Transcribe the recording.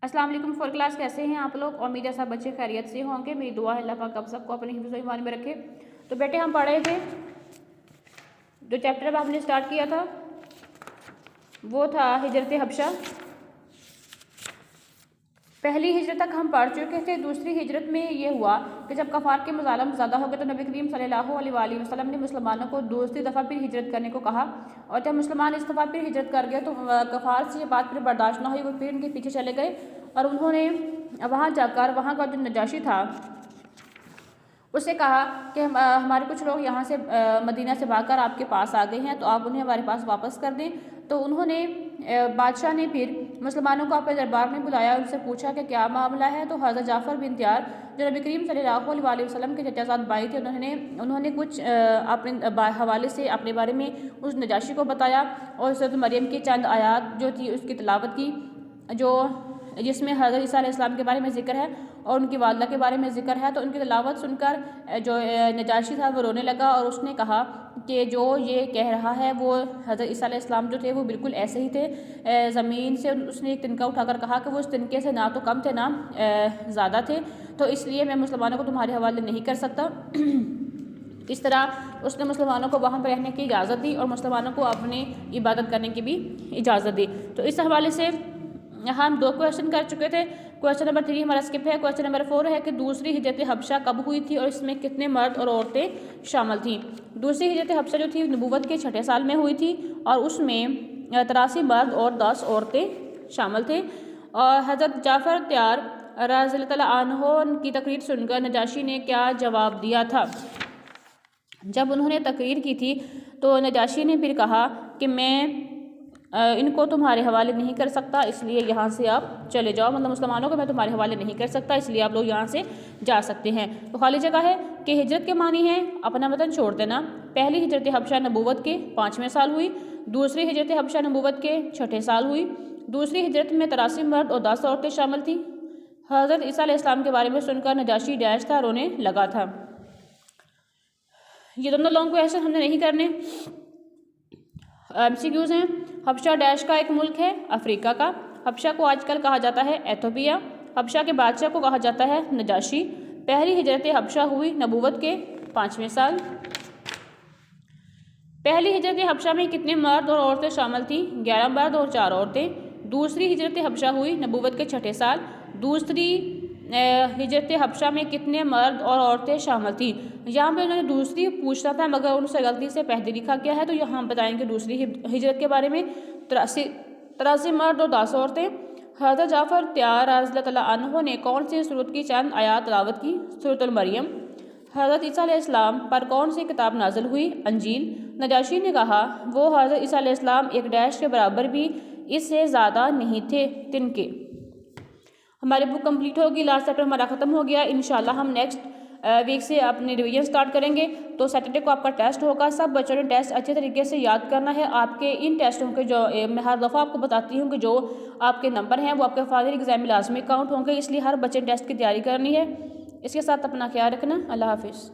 अस्सलाम वालेकुम। Four class कैसे हैं आप लोग? उम्मीद है सब बच्चे खैरियत से होंगे। मेरी दुआ है अल्लाह पाक आप सबको अपने हिफ्ज़ व ईमान में रखे। तो बेटे हम पढ़ रहे थे जो चैप्टर अब हमने स्टार्ट किया था वो था हिजरत हबशा। पहली हिजरत तक हम पढ़ चुके थे। दूसरी हिजरत में ये हुआ कि जब कफ़ार के मज़ालम ज़्यादा हो गए तो नबी करीम सल्लल्लाहु अलैहि वसल्लम ने मुसलमानों को दूसरी दफ़ा फिर हिजरत करने को कहा। और जब मुसलमान इस दफ़ा फिर हिजरत कर गए तो कफ़ार से ये बात फिर बर्दाश्त ना हुई, वो फिर उनके पीछे चले गए और उन्होंने वहाँ जाकर वहाँ का जो नजाशी था उससे कहा कि हमारे कुछ लोग यहाँ से मदीना से भागकर आपके पास आ गए हैं, तो आप उन्हें हमारे पास वापस कर दें। तो उन्होंने बादशाह ने फिर मुसलमानों को अपने दरबार में बुलाया, उनसे पूछा कि क्या मामला है। तो हज़रत जाफ़र बिन त्यार जो नबी करीम सल्लल्लाहु अलैहि वसल्लम के चचाज़ाद भाई थे, उन्होंने कुछ अपने हवाले से अपने बारे में उस नजाशी को बताया और सूरत मरियम की चंद आयात जो थी उसकी तिलावत की, जो जिसमें हज़रत ईसा अलैहिस्सलाम के बारे में ज़िक्र है और उनकी वालदा के बारे में ज़िक्र है। तो उनकी तिलावत सुनकर जो नजाशी था वो रोने लगा और उसने कहा कि जो ये कह रहा है वो हज़रत ईसा अलैहिस्सलाम जो थे वो बिल्कुल ऐसे ही थे। ज़मीन से उसने एक तिनका उठाकर कहा कि वो उस तिनके से ना तो कम थे ना ज़्यादा थे, तो इसलिए मैं मुसलमानों को तुम्हारे हवाले नहीं कर सकता। इस तरह उसने मुसलमानों को वहाँ पर रहने की इजाज़त दी और मुसलमानों को अपनी इबादत करने की भी इजाज़त दी। तो इस हवाले से हम 2 क्वेश्चन कर चुके थे। क्वेश्चन नंबर 3 हमारा स्किप है। क्वेश्चन नंबर 4 है कि दूसरी हिजरत हबशा कब हुई थी और इसमें कितने मर्द और औरतें शामिल थीं। दूसरी हिजरत हबशा जो थी नबूवत के 6ठे साल में हुई थी और उसमें 83 मर्द और 10 औरतें शामिल थे। और हज़रत जाफ़र त्यार रज़ियल्लाहु तआला अन्हु की तकरीर सुनकर नजाशी ने क्या जवाब दिया था? जब उन्होंने तकरीर की थी तो नजाशी ने फिर कहा कि मैं इनको तुम्हारे हवाले नहीं कर सकता, इसलिए यहाँ से आप चले जाओ। मतलब मुसलमानों को मैं तुम्हारे हवाले नहीं कर सकता, इसलिए आप लोग यहाँ से जा सकते हैं। तो खाली जगह है कि हिजरत के मानी है अपना वतन छोड़ देना। पहली हिजरत हबशा नबूवत के 5वें साल हुई। दूसरी हिजरत हबशा नबूवत के 6ठे साल हुई। दूसरी हिजरत में 83 मर्द और 10 औरतें शामिल थीं। हज़रत ईसा अलैहिस्सलाम के बारे में सुनकर नजाशी डैश था, रोने लगा था। ये दोनों लॉन्ग क्वेश्चन हमने नहीं करने, MCQs हैं। हबशा डैश का एक मुल्क है अफ्रीका का। हबशा को आजकल कहा जाता है एथोपिया। हबशा के बादशाह को कहा जाता है नजाशी। पहली हिजरत हबशा हुई नबूवत के 5वें साल। पहली हिजरत हबशा में कितने मर्द और औरतें शामिल थीं? 11 मर्द और 4 औरतें। दूसरी हिजरत हबशा हुई नबूवत के 6ठे साल। दूसरी हिजरत हबशा में कितने मर्द और औरतें शामिल थीं? यहाँ पे उन्होंने दूसरी पूछना था मगर उनसे गलती से पहले लिखा गया है, तो यहाँ हम बताएंगे दूसरी हिजरत के बारे में। 83 मर्द और 10 औरतें। हज़रत जाफ़र त्यार रज़ियल्लाहु तआला अन्हु ने कौन सी सूरत की चंद आयात तिलावत की? सूरत मरियम। हज़रत ईसा अलैहिस्सलाम पर कौन सी किताब नाजिल हुई? अंजील। नजाशी ने कहा वो हज़रत ईसा अलैहिस्सलाम एक डैश के बराबर भी इससे ज़्यादा नहीं थे, तिनके। हमारी बुक कंप्लीट होगी, लास्ट चैप्टर हमारा ख़त्म हो गया। इंशाल्लाह हम नेक्स्ट वीक से अपनी रिवीजन स्टार्ट करेंगे। तो सैटरडे को आपका टेस्ट होगा। सब बच्चों ने टेस्ट अच्छे तरीके से याद करना है। आपके इन टेस्टों के जो मैं हर दफ़ा आपको बताती हूँ कि जो आपके नंबर हैं वो आपके फाइनल एग्जाम में लाजमी काउंट होंगे, इसलिए हर बच्चे टेस्ट की तैयारी करनी है। इसके साथ अपना ख्याल रखना। अल्लाह हाफिज़।